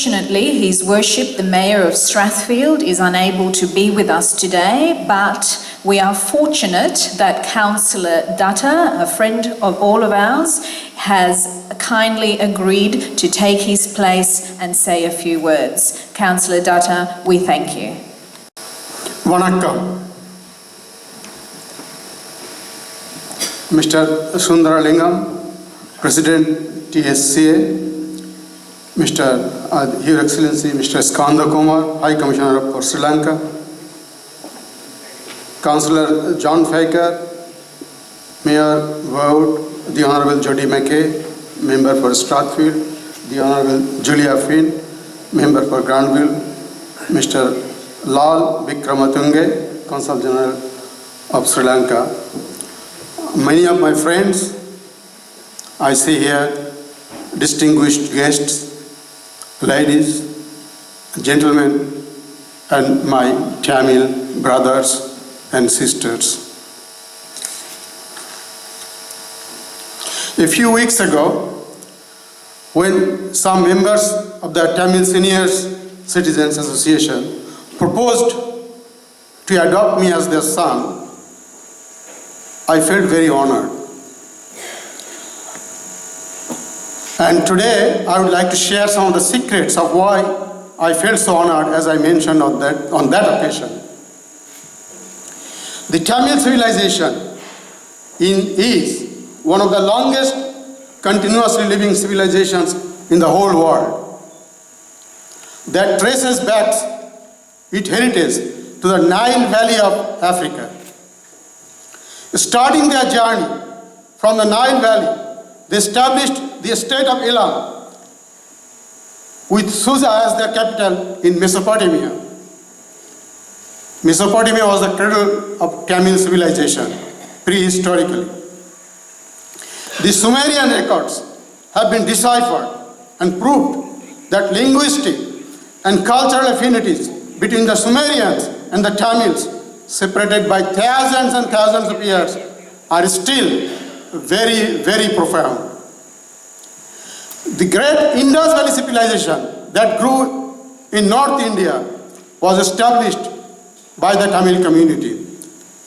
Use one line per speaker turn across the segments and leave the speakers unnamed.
Unfortunately, His Worship, the Mayor of Strathfield, is unable to be with us today, but we are fortunate that Councillor Dutta, a friend of all of ours, has kindly agreed to take his place and say a few words. Councillor Dutta, we thank you.
Vanakkam. Mr. Sundaralingam, President TSCA, Mr. Your Excellency Mr. Skanda Kumar, High Commissioner for Sri Lanka, Councillor John Faker, Mayor Burwood, the Honourable Jodi McKay, Member for Starthfield, the Honourable Julia Finn, Member for Granville, Mr. Lal Wickrematunga, Consul General of Sri Lanka. Many of my friends I see here, distinguished guests, ladies, gentlemen, and my Tamil brothers and sisters. A few weeks ago, when some members of the Tamil Senior Citizens Association proposed to adopt me as their son, I felt very honored. And today, I would like to share some of the secrets of why I felt so honored, as I mentioned on that occasion. The Tamil civilization is one of the longest continuously living civilizations in the whole world that traces back its heritage to the Nile Valley of Africa. Starting their journey from the Nile Valley, they established the state of Elam with Susa as their capital in Mesopotamia. Mesopotamia was the cradle of Tamil civilization, prehistorically. The Sumerian records have been deciphered and proved that linguistic and cultural affinities between the Sumerians and the Tamils, separated by thousands and thousands of years, are still very, very profound. The great Indus Valley civilization that grew in North India was established by the Tamil community,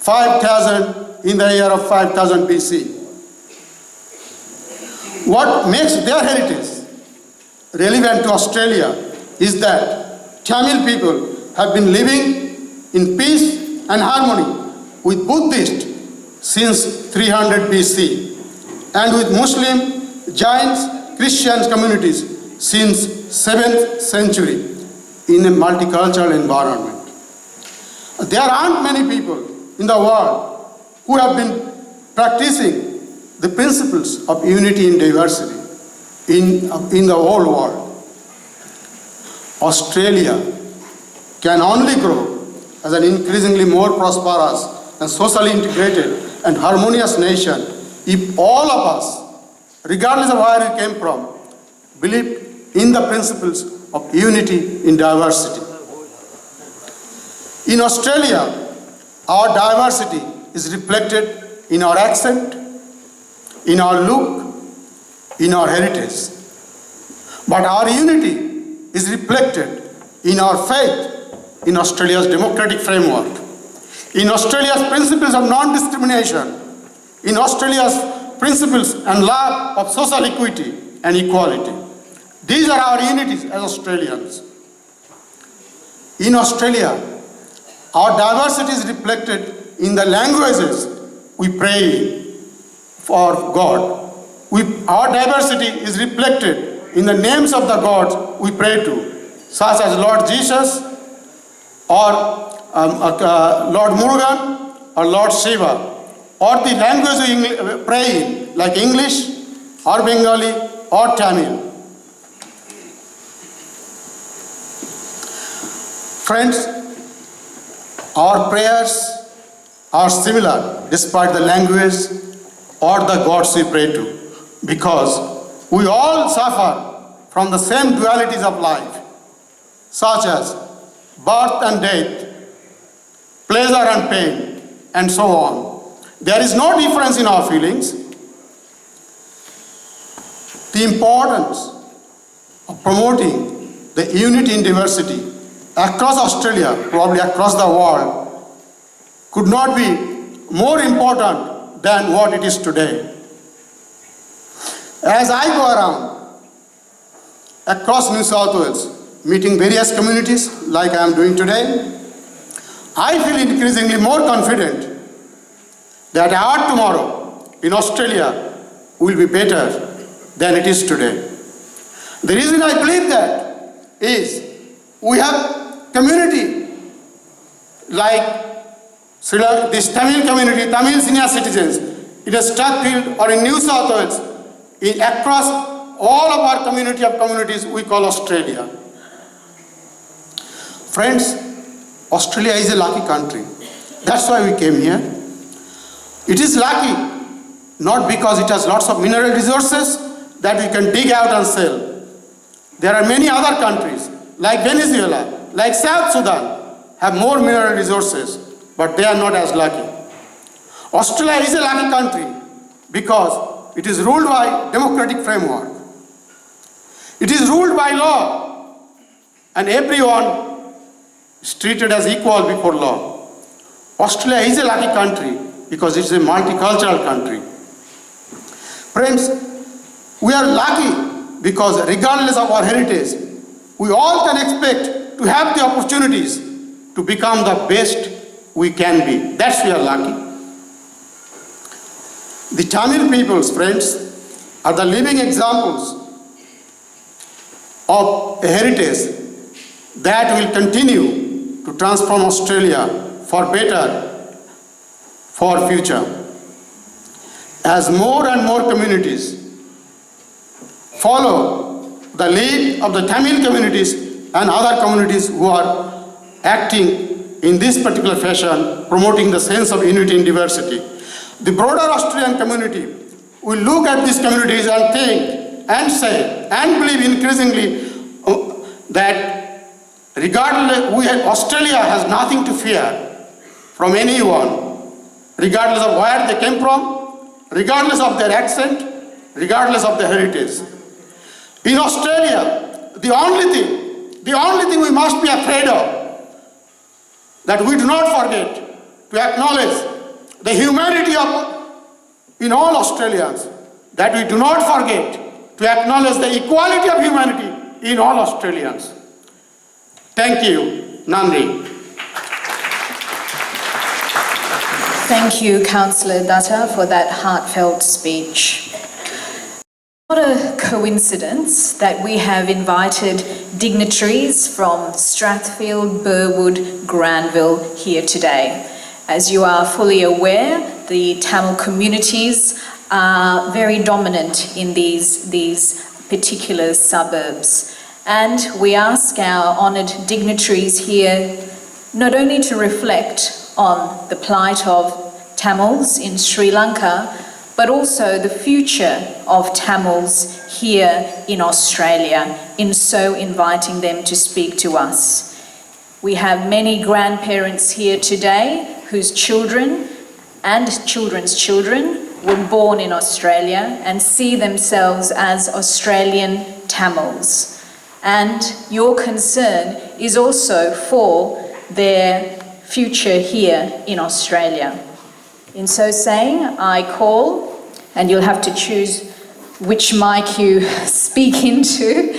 5,000 in the year of 5000 BC. What makes their heritage relevant to Australia is that Tamil people have been living in peace and harmony with Buddhists since 300 BC and with Muslim, Jains, Christian communities since 7th century in a multicultural environment. There aren't many people in the world who have been practicing the principles of unity in diversity in the whole world. Australia can only grow as an increasingly more prosperous and socially integrated and harmonious nation if all of us, regardless of where we came from, believe in the principles of unity in diversity. In Australia, our diversity is reflected in our accent, in our look, in our heritage. But our unity is reflected in our faith in Australia's democratic framework, in Australia's principles of non-discrimination, in Australia's principles and love of social equity and equality. These are our unities as Australians. In Australia, our diversity is reflected in the languages we pray for God. Our diversity is reflected in the names of the gods we pray to, such as Lord Jesus, or Lord Murugan, or Lord Shiva, or the language we pray in, like English, or Bengali, or Tamil. Friends, our prayers are similar despite the language or the gods we pray to, because we all suffer from the same dualities of life, such as birth and death, pleasure and pain, and so on. There is no difference in our feelings. The importance of promoting the unity in diversity across Australia, probably across the world, could not be more important than what it is today. As I go around across New South Wales, meeting various communities like I am doing today, I feel increasingly more confident that our tomorrow in Australia will be better than it is today. The reason I believe that is we have community like Sri Lanka, this Tamil community, Tamil senior citizens in Stathfield or in New South Wales, across all of our community of communities we call Australia. Friends, Australia is a lucky country. That's why we came here. It is lucky not because it has lots of mineral resources that we can dig out and sell. There are many other countries like Venezuela, like South Sudan, have more mineral resources, but they are not as lucky. Australia is a lucky country because it is ruled by democratic framework. It is ruled by law, and everyone is treated as equal before law. Australia is a lucky country because it is a multicultural country. Friends, we are lucky because regardless of our heritage, we all can expect to have the opportunities to become the best we can be. That's we are lucky. The Tamil peoples, friends, are the living examples of a heritage that will continue to transform Australia for better, for future. As more and more communities follow the lead of the Tamil communities and other communities who are acting in this particular fashion, promoting the sense of unity in diversity, the broader Australian community will look at these communities and think and say and believe increasingly that regardless, Australia has nothing to fear from anyone, regardless of where they came from, regardless of their accent, regardless of their heritage. In Australia, the only thing we must be afraid of, that we do not forget to acknowledge the humanity in all Australians, that we do not forget to acknowledge the equality of humanity in all Australians. Thank you. Nandri.
Thank you, Councillor Dutta, for that heartfelt speech. What a coincidence that we have invited dignitaries from Strathfield, Burwood, Granville here today. As you are fully aware, the Tamil communities are very dominant in these particular suburbs. And we ask our honoured dignitaries here not only to reflect on the plight of Tamils in Sri Lanka, but also the future of Tamils here in Australia, in so inviting them to speak to us. We have many grandparents here today whose children and children's children were born in Australia and see themselves as Australian Tamils. And your concern is also for their future here in Australia. In so saying, I call, and you'll have to choose which mic you speak into,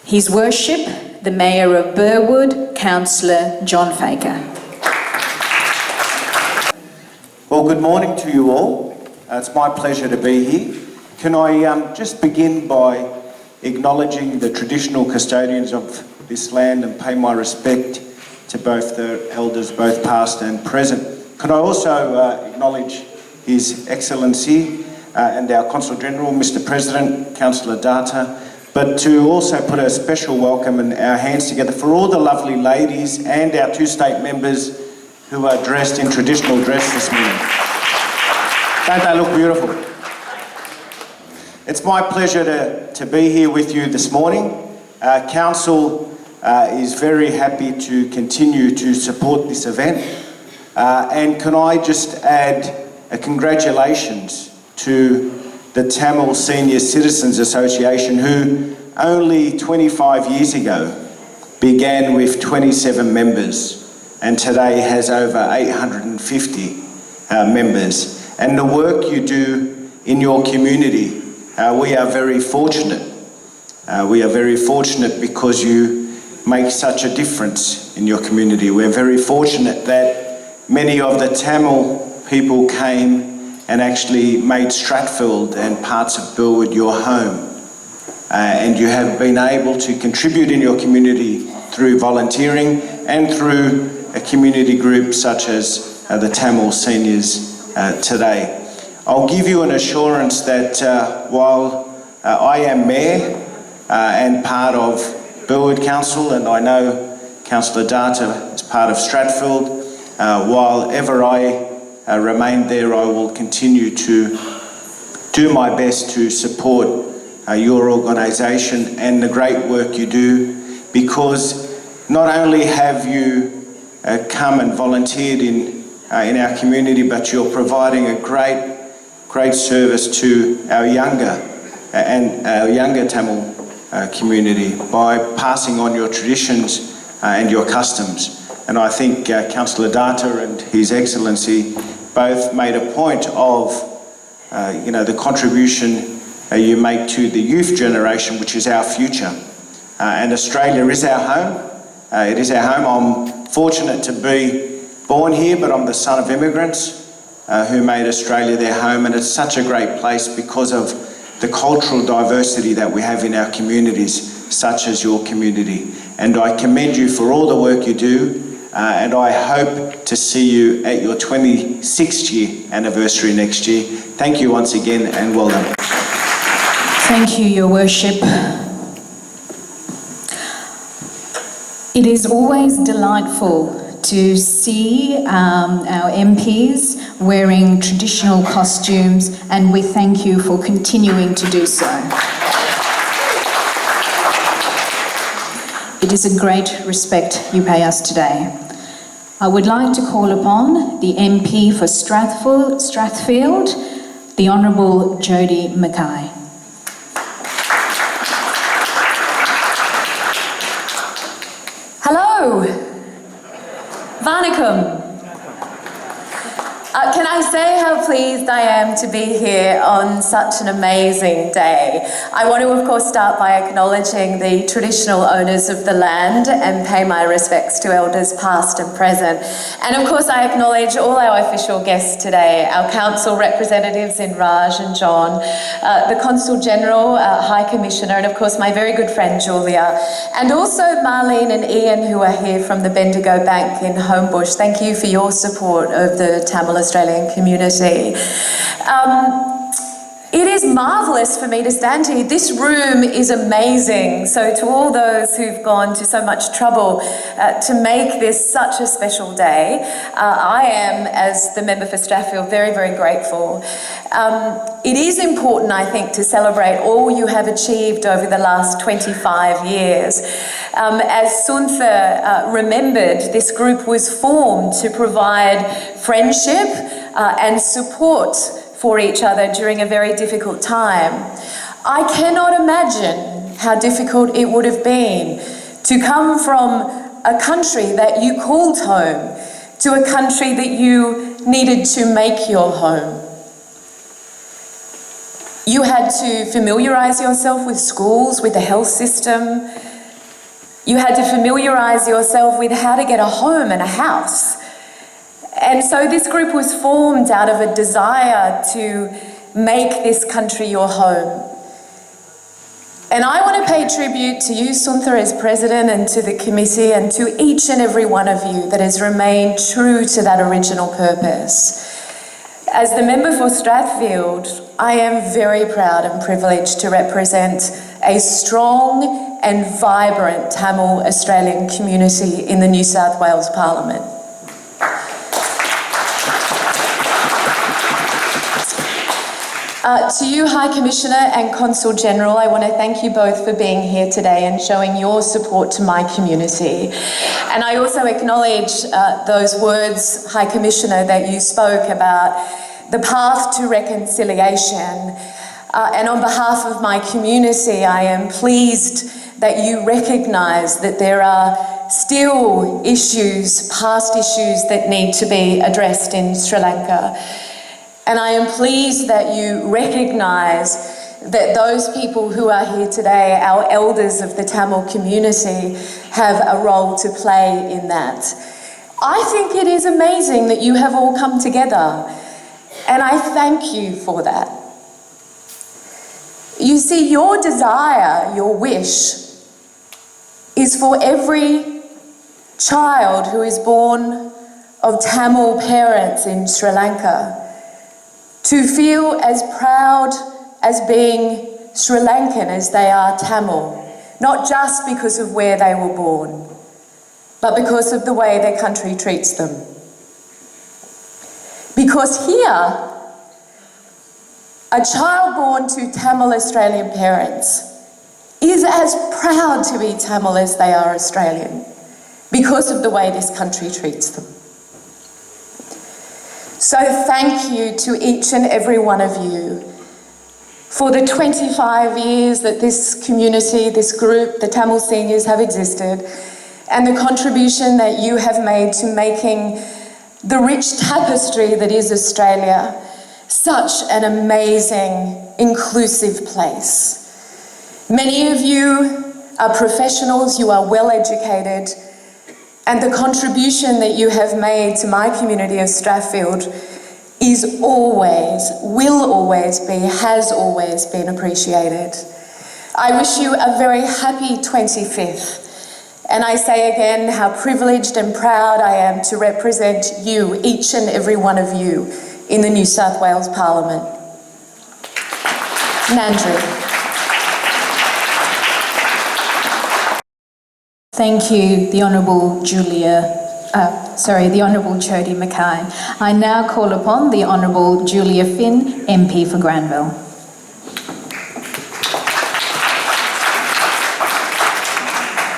His Worship, the Mayor of Burwood, Councillor John Faker.
Well, good morning to you all. It's my pleasure to be here. Can I just begin by acknowledging the traditional custodians of this land and pay my respect to both the elders, both past and present. Can I also acknowledge His Excellency and our Consul General, Mr. President, Councillor Dutta, but to also put a special welcome and our hands together for all the lovely ladies and our two state members who are dressed in traditional dress this morning. Don't they look beautiful? It's my pleasure to be here with you this morning. Council is very happy to continue to support this event. And can I just add a congratulations to the Tamil Senior Citizens Association who only 25 years ago began with 27 members and today has over 850 members. And the work you do in your community, we are very fortunate. We are very fortunate because you make such a difference in your community. We're very fortunate that many of the Tamil people came and actually made Strathfield and parts of Burwood your home. And you have been able to contribute in your community through volunteering and through a community group such as the Tamil Seniors today. I'll give you an assurance that while I am Mayor and part of Burwood Council, and I know Councillor Data is part of Strathfield, while ever I remain there, I will continue to do my best to support your organisation and the great work you do, because not only have you come and volunteered in our community, but you're providing a great service to our younger Tamil community by passing on your traditions and your customs. And I think Councillor Data and His Excellency both made a point of the contribution you make to the youth generation, which is our future. And Australia is our home. It is our home. I'm fortunate to be born here, but I'm the son of immigrants who made Australia their home, and it's such a great place because of the cultural diversity that we have in our communities, such as your community. And I commend you for all the work you do, and I hope to see you at your 26th year anniversary next year. Thank you once again, and well done.
Thank you, Your Worship. It is always delightful to see our MPs wearing traditional costumes, and we thank you for continuing to do so. It is a great respect you pay us today. I would like to call upon the MP for Strathfield, the Honourable Jodi McKay.
Hello. Vanakkam. Can I say how pleased I am to be here on such an amazing day? I want to, of course, start by acknowledging the traditional owners of the land and pay my respects to elders past and present. And of course, I acknowledge all our official guests today, our council representatives in Raj and John, the Consul General, High Commissioner, and of course, my very good friend Julia, and also Marlene and Ian, who are here from the Bendigo Bank in Homebush. Thank you for your support of the Tamil Australian community. It is marvellous for me to stand here. This room is amazing. So to all those who've gone to so much trouble to make this such a special day, I am, as the member for Strathfield, very, very grateful. It is important, I think, to celebrate all you have achieved over the last 25 years. As Suntha remembered, this group was formed to provide friendship and support for each other during a very difficult time. I cannot imagine how difficult it would have been to come from a country that you called home to a country that you needed to make your home. You had to familiarise yourself with schools, with the health system. You had to familiarise yourself with how to get a home and a house. And so this group was formed out of a desire to make this country your home. And I want to pay tribute to you, Suntha, as President, and to the committee, and to each and every one of you that has remained true to that original purpose. As the member for Strathfield, I am very proud and privileged to represent a strong and vibrant Tamil Australian community in the New South Wales Parliament. To you, High Commissioner and Consul General, I want to thank you both for being here today and showing your support to my community. And I also acknowledge those words, High Commissioner, that you spoke about the path to reconciliation. And on behalf of my community, I am pleased that you recognise that there are still issues, past issues that need to be addressed in Sri Lanka. And I am pleased that you recognise that those people who are here today, our elders of the Tamil community, have a role to play in that. I think it is amazing that you have all come together, and I thank you for that. You see, your desire, your wish, is for every child who is born of Tamil parents in Sri Lanka to feel as proud as being Sri Lankan as they are Tamil, not just because of where they were born, but because of the way their country treats them. Because here, a child born to Tamil Australian parents is as proud to be Tamil as they are Australian because of the way this country treats them. So thank you to each and every one of you for the 25 years that this community, this group, the Tamil seniors have existed, and the contribution that you have made to making the rich tapestry that is Australia such an amazing, inclusive place. Many of you are professionals, you are well educated, and the contribution that you have made to my community of Strathfield is always, will always be, has always been appreciated. I wish you a very happy 25th. And I say again how privileged and proud I am to represent you, each and every one of you, in the New South Wales Parliament. Nandri.
Thank you, the Honourable Jodi McKay. I now call upon the Honourable Julia Finn, MP for Granville.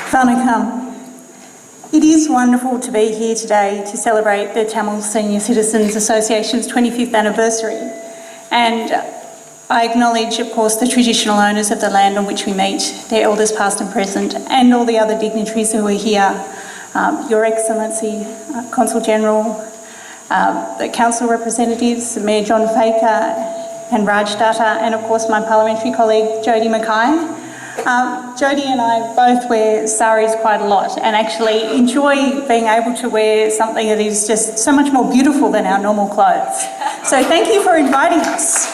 Whanakam. It is wonderful to be here today to celebrate the Tamil Senior Citizens Association's 25th anniversary, and I acknowledge, of course, the traditional owners of the land on which we meet, their elders past and present, and all the other dignitaries who are here, Your Excellency, Consul General, the council representatives, Mayor John Faker and Raj Datta, and of course my parliamentary colleague Jodi McKay. Jodi and I both wear saris quite a lot and actually enjoy being able to wear something that is just so much more beautiful than our normal clothes. So thank you for inviting us.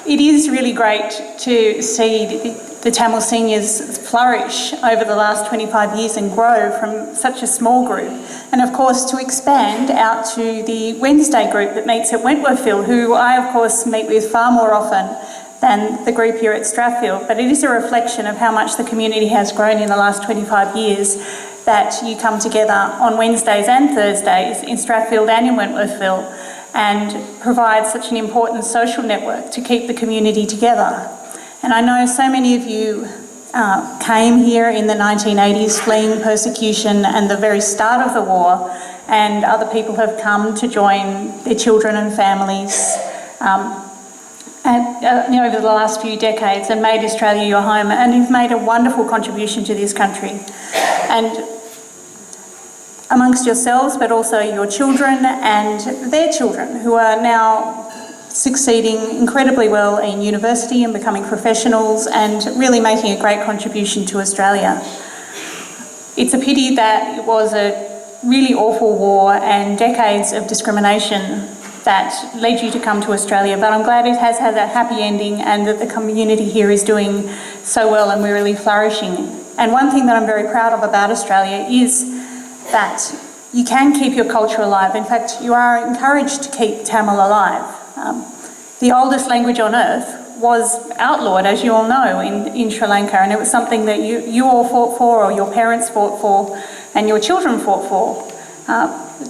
It is really great to see the Tamil seniors flourish over the last 25 years and grow from such a small group. And of course to expand out to the Wednesday group that meets at Wentworthville, who I of course meet with far more often than the group here at Strathfield. But it is a reflection of how much the community has grown in the last 25 years that you come together on Wednesdays and Thursdays in Strathfield and in Wentworthville and provide such an important social network to keep the community together. And I know so many of you came here in the 1980s fleeing persecution and the very start of the war, and other people have come to join their children and families over the last few decades and made Australia your home, and you've made a wonderful contribution to this country. And amongst yourselves, but also your children and their children, who are now succeeding incredibly well in university and becoming professionals and really making a great contribution to Australia. It's a pity that it was a really awful war and decades of discrimination that led you to come to Australia, but I'm glad it has had a happy ending and that the community here is doing so well and we're really flourishing. And one thing that I'm very proud of about Australia is that you can keep your culture alive. In fact, you are encouraged to keep Tamil alive. The oldest language on earth was outlawed, as you all know, in Sri Lanka, and it was something that you all fought for, or your parents fought for, and your children fought for,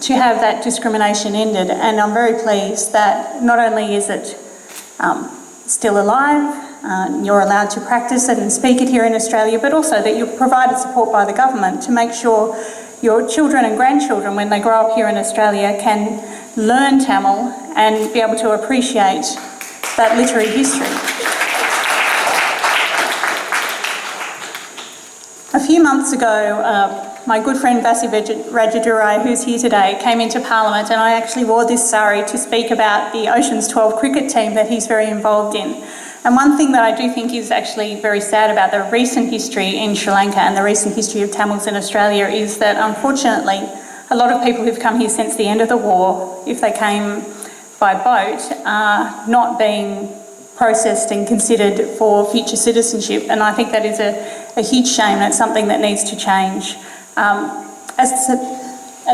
to have that discrimination ended. And I'm very pleased that not only is it still alive, you're allowed to practice it and speak it here in Australia, but also that you're provided support by the government to make sure your children and grandchildren, when they grow up here in Australia, can learn Tamil and be able to appreciate that literary history. A few months ago, my good friend Vasi Rajadurai, who's here today, came into Parliament, and I actually wore this sari to speak about the Oceans 12 cricket team that he's very involved in. And one thing that I do think is actually very sad about the recent history in Sri Lanka and the recent history of Tamils in Australia is that, unfortunately, a lot of people who've come here since the end of the war, if they came by boat, are not being processed and considered for future citizenship. And I think that is a huge shame, and it's something that needs to change. As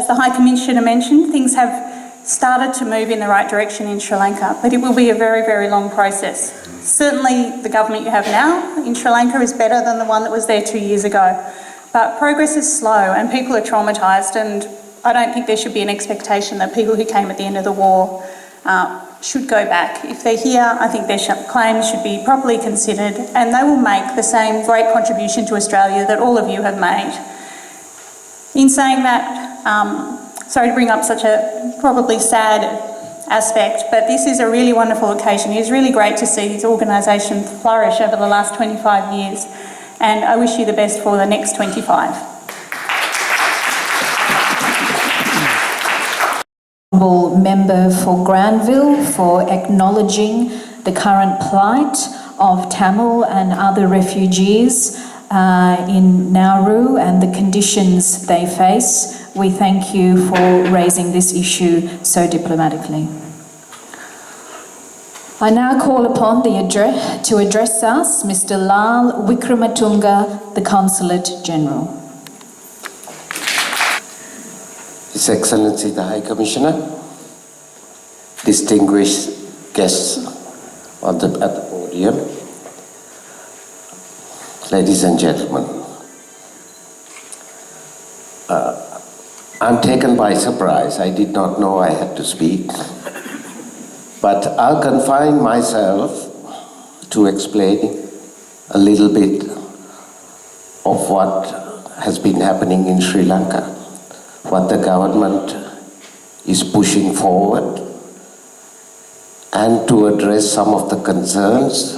the High Commissioner mentioned, things have started to move in the right direction in Sri Lanka, but it will be a very, very long process. Certainly the government you have now in Sri Lanka is better than the one that was there 2 years ago, but progress is slow and people are traumatised, and I don't think there should be an expectation that people who came at the end of the war should go back. If they're here, I think their claims should be properly considered, and they will make the same great contribution to Australia that all of you have made. In saying that, sorry to bring up such a probably sad aspect, but this is a really wonderful occasion. It is really great to see this organisation flourish over the last 25 years, and I wish you the best for the next 25.
Honourable Member for Granville for acknowledging the current plight of Tamil and other refugees in Nauru and the conditions they face. We thank you for raising this issue so diplomatically. I now call upon to address us Mr. Lal Wickrematunga, the Consul General.
His Excellency the High Commissioner, distinguished guests at the podium, ladies and gentlemen, I'm taken by surprise. I did not know I had to speak, but I'll confine myself to explain a little bit of what has been happening in Sri Lanka, what the government is pushing forward, and to address some of the concerns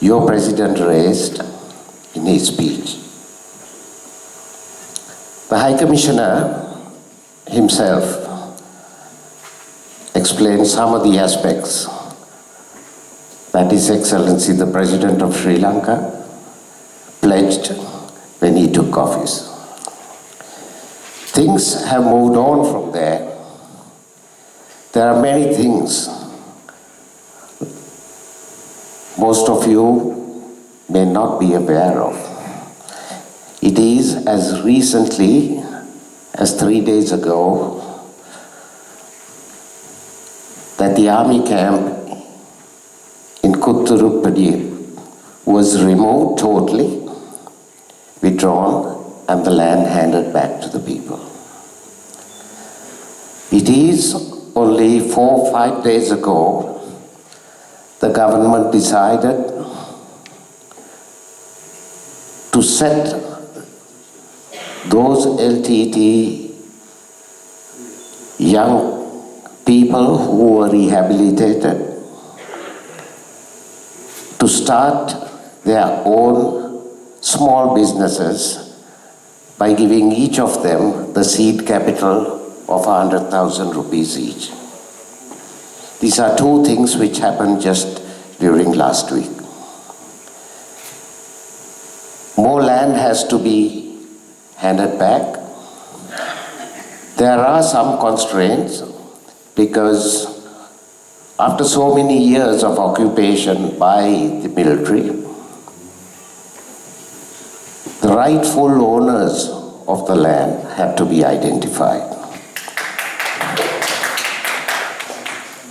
your President raised in his speech. The High Commissioner himself explained some of the aspects that His Excellency the President of Sri Lanka pledged when he took office. Things have moved on from there. There are many things most of you may not be aware of. It is as recently as 3 days ago that the army camp in Kutturupadi was removed totally, withdrawn, and the land handed back to the people. It is only 4 or 5 days ago the government decided to set those LTT young people who were rehabilitated to start their own small businesses by giving each of them the seed capital of 100,000 rupees each. These are two things which happened just during last week. More land has to be handed back. There are some constraints because after so many years of occupation by the military, the rightful owners of the land have to be identified.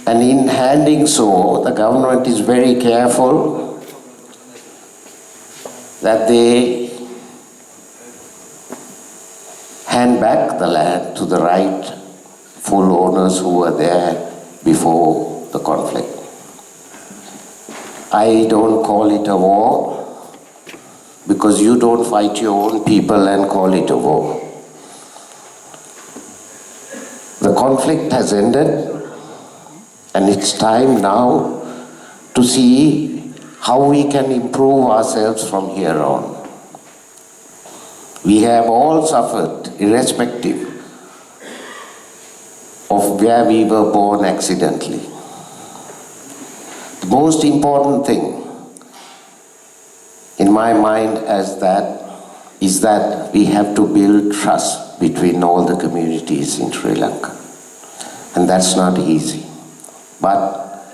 And in handing so, the government is very careful that they hand back the land to the rightful owners who were there before the conflict. I don't call it a war because you don't fight your own people and call it a war. The conflict has ended, and it's time now to see how we can improve ourselves from here on. We have all suffered, irrespective of where we were born accidentally. The most important thing in my mind is that we have to build trust between all the communities in Sri Lanka. And that's not easy. But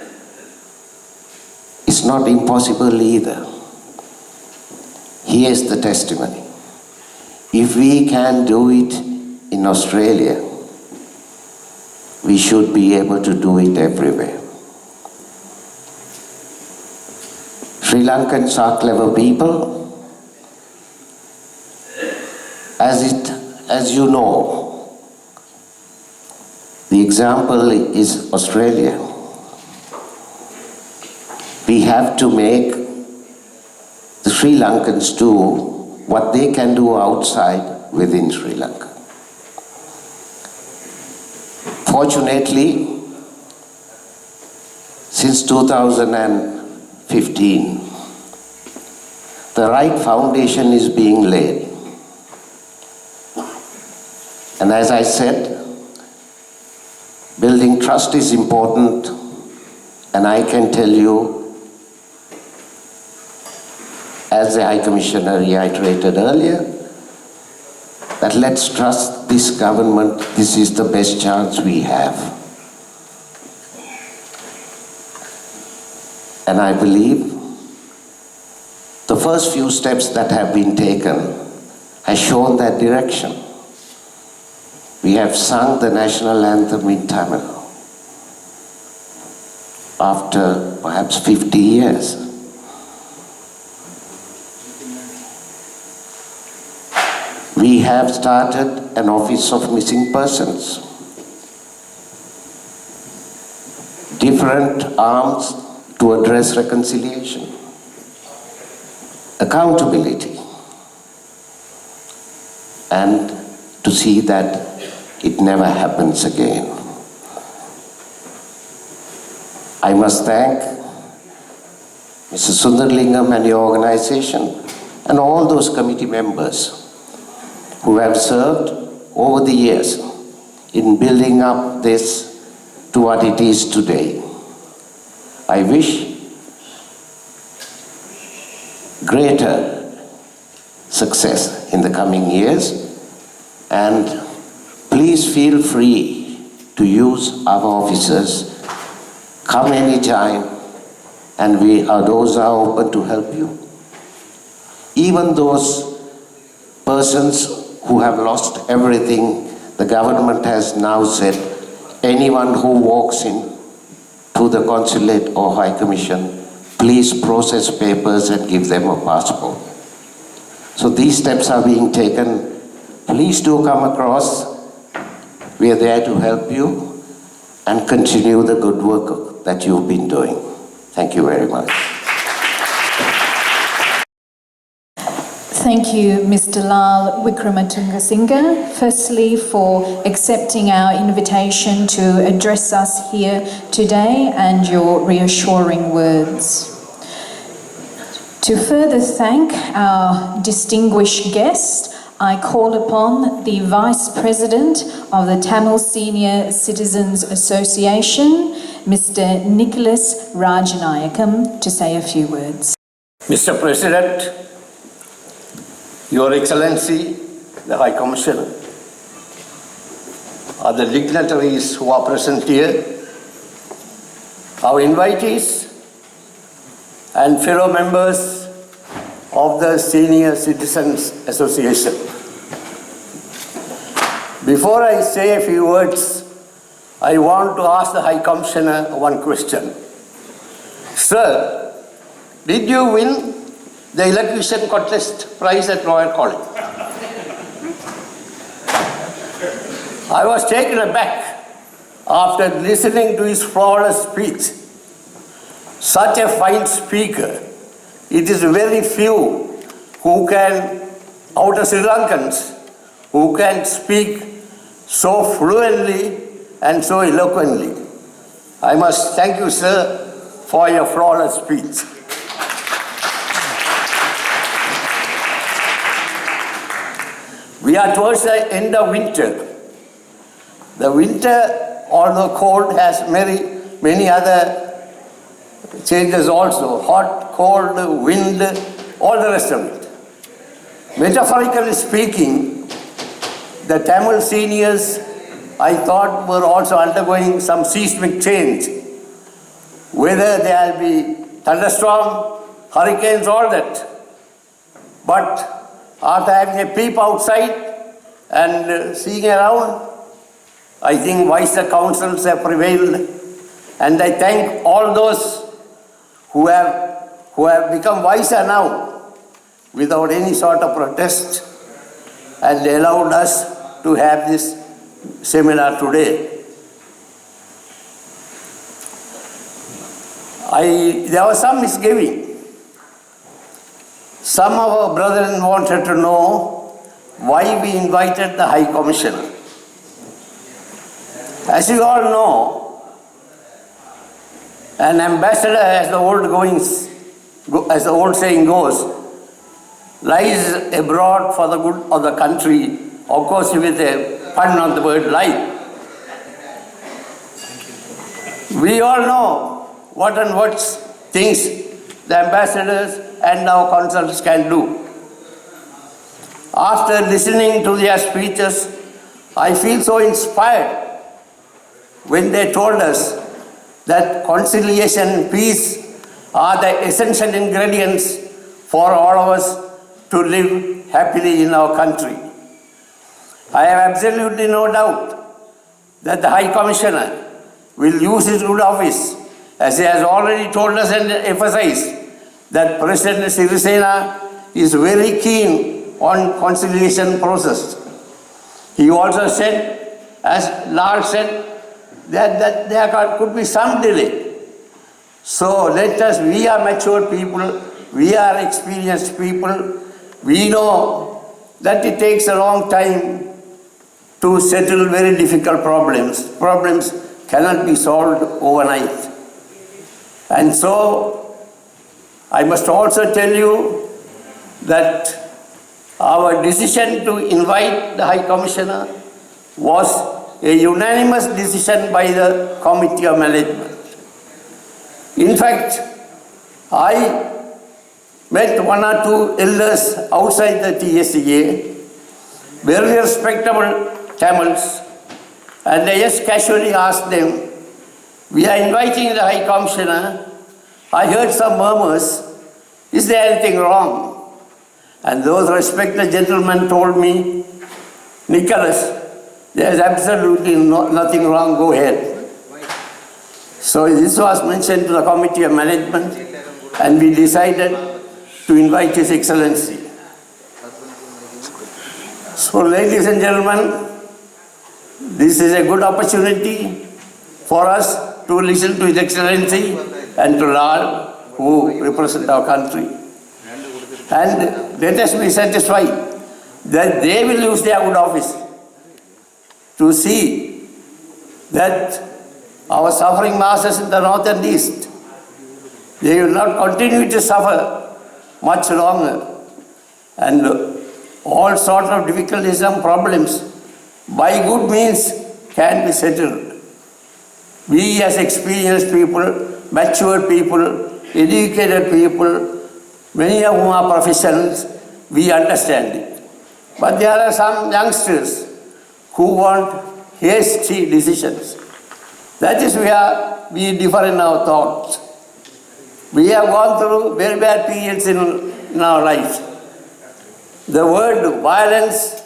it's not impossible either. Here's the testimony. If we can do it in Australia, we should be able to do it everywhere. Sri Lankans are clever people. As you know, the example is Australia. We have to make the Sri Lankans do what they can do outside within Sri Lanka. Fortunately, since 2015, the right foundation is being laid. And as I said, building trust is important, and I can tell you, as the High Commissioner reiterated earlier, that let's trust this government. This is the best chance we have. And I believe the first few steps that have been taken have shown that direction. We have sung the national anthem in Tamil after perhaps 50 years. We have started an office of missing persons. Different arms to address reconciliation. Accountability. And to see that it never happens again. I must thank Mr. Sundarlingam and your organization and all those committee members who have served over the years in building up this to what it is today. I wish greater success in the coming years, and please feel free to use our offices. Come anytime, and our doors are open to help you. Even those persons who have lost everything, the government has now said, anyone who walks in to the consulate or High Commission, please process papers and give them a passport. So these steps are being taken. Please do come across. We are there to help you and continue the good work that you've been doing. Thank you very much.
Thank you, Mr. Lal Wickrematunga Singha, firstly for accepting our invitation to address us here today and your reassuring words. To further thank our distinguished guest, I call upon the Vice President of the Tamil Senior Citizens Association, Mr. Nicholas Rajanayagam, to say a few words.
Mr. President, Your Excellency, the High Commissioner, other dignitaries who are present here, our invitees and fellow members of the Senior Citizens Association. Before I say a few words, I want to ask the High Commissioner one question. Sir, did you win the electrician contest prize at Royal College? I was taken aback after listening to his flawless speech. Such a fine speaker. It is very few who can, out of Sri Lankans, who can speak so fluently and so eloquently. I must thank you, sir, for your flawless speech. We are towards the end of winter. The winter, although cold, has many other changes also. Hot, cold, wind, all the rest of it. Metaphorically speaking, the Tamil seniors, I thought, were also undergoing some seismic change. Whether there will be thunderstorm, hurricanes, all that. But after having a peep outside and seeing around, I think wiser counsels have prevailed, and I thank all those who have become wiser now without any sort of protest and allowed us to have this seminar today. There was some misgiving. Some of our brethren wanted to know why we invited the High Commissioner. As you all know, an ambassador, as the old saying goes, lies abroad for the good of the country, of course with a pun on the word lie. We all know what and what things the ambassadors and our consuls can do. After listening to their speeches, I feel so inspired when they told us that conciliation and peace are the essential ingredients for all of us to live happily in our country. I have absolutely no doubt that the High Commissioner will use his good office, as he has already told us and emphasized that President Sri Lanka is very keen on conciliation process. He also said, as Lal said, that there could be some delay. So we are mature people, we are experienced people, we know that it takes a long time to settle very difficult problems. Problems cannot be solved overnight. And so I must also tell you that our decision to invite the High Commissioner was a unanimous decision by the Committee of Management. In fact, I met one or two elders outside the TSCA, very respectable Tamils, and I just casually asked them, we are inviting the High Commissioner. I heard some murmurs. Is there anything wrong? And those respected gentlemen told me, Nicholas, there is absolutely nothing wrong, go ahead. So this was mentioned to the Committee of Management, and we decided to invite His Excellency. So ladies and gentlemen, this is a good opportunity for us to listen to His Excellency and to Lal, who represent our country. And let us be satisfied that they will use their good office to see that our suffering masses in the north and east, they will not continue to suffer much longer. And all sorts of difficulties and problems by good means can be settled. We as experienced people, mature people, educated people, many of whom are professionals, we understand it. But there are some youngsters who want hasty decisions. That is where we differ in our thoughts. We have gone through very bad periods in our life. The word violence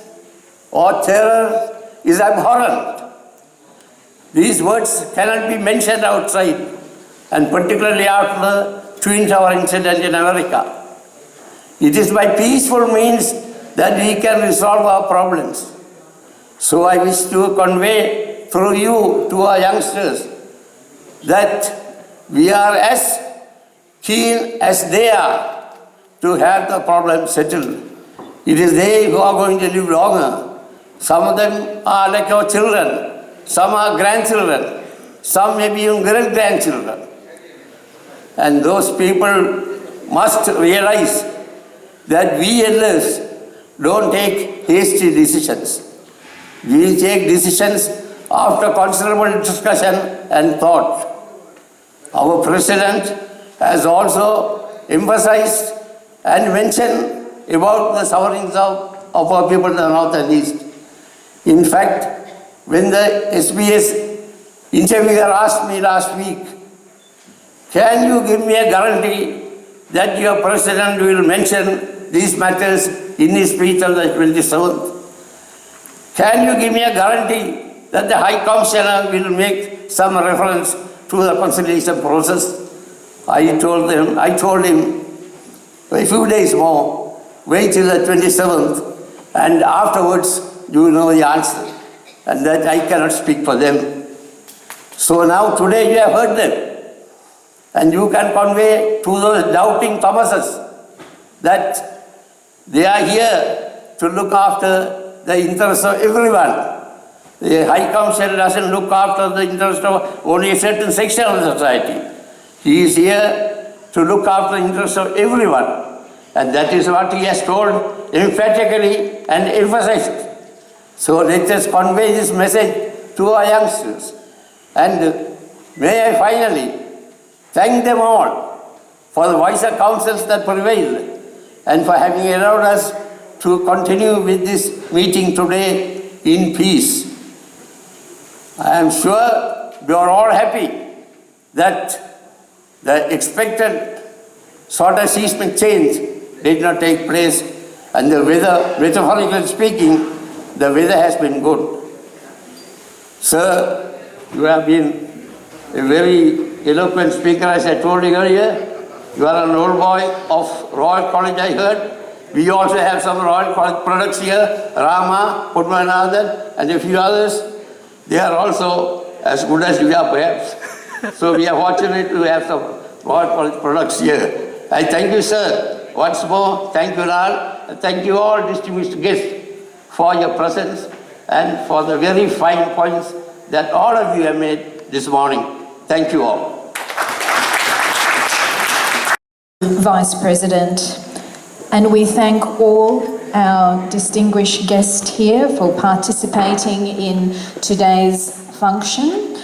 or terror is abhorrent. These words cannot be mentioned outside, and particularly after the Twin Tower incident in America. It is by peaceful means that we can resolve our problems. So I wish to convey through you to our youngsters that we are as keen as they are to have the problem settled. It is they who are going to live longer. Some of them are like our children. some are grandchildren, some may be even great-grandchildren. And those people must realize that we elders don't take hasty decisions. We take decisions after considerable discussion and thought. Our president has also emphasized and mentioned about the sufferings of our people in the north and east. In fact, when the SBS interviewer asked me last week, can you give me a guarantee that your president will mention these matters in his speech on the 27th? Can you give me a guarantee that the High Commissioner will make some reference to the conciliation process? I told him, a few days more, wait till the 27th, and afterwards you will know the answer. And that I cannot speak for them. So now today you have heard them. And you can convey to those doubting Thomases that they are here to look after the interests of everyone. The High Council doesn't look after the interest of only a certain section of the society. He is here to look after the interests of everyone. And that is what he has told emphatically and emphasized. So let us convey this message to our youngsters. And may I finally thank them all for the wiser counsels that prevailed and for having allowed us to continue with this meeting today in peace. I am sure we are all happy that the expected sort of seismic change did not take place, and the weather, metaphorically speaking, the weather has been good. Sir, you have been a very eloquent speaker, as I told you earlier. You are an old boy of Royal College, I heard. We also have some Royal College products here, Rama, Pudmanathan, and a few others. They are also as good as we are, perhaps. So we are fortunate to have some Royal College products here. I thank you, sir. Once more, thank you, Lal. And thank you all distinguished guests for your presence and for the very fine points that all of you have made this morning. Thank you all.
Vice President, and we thank all our distinguished guests here for participating in today's function.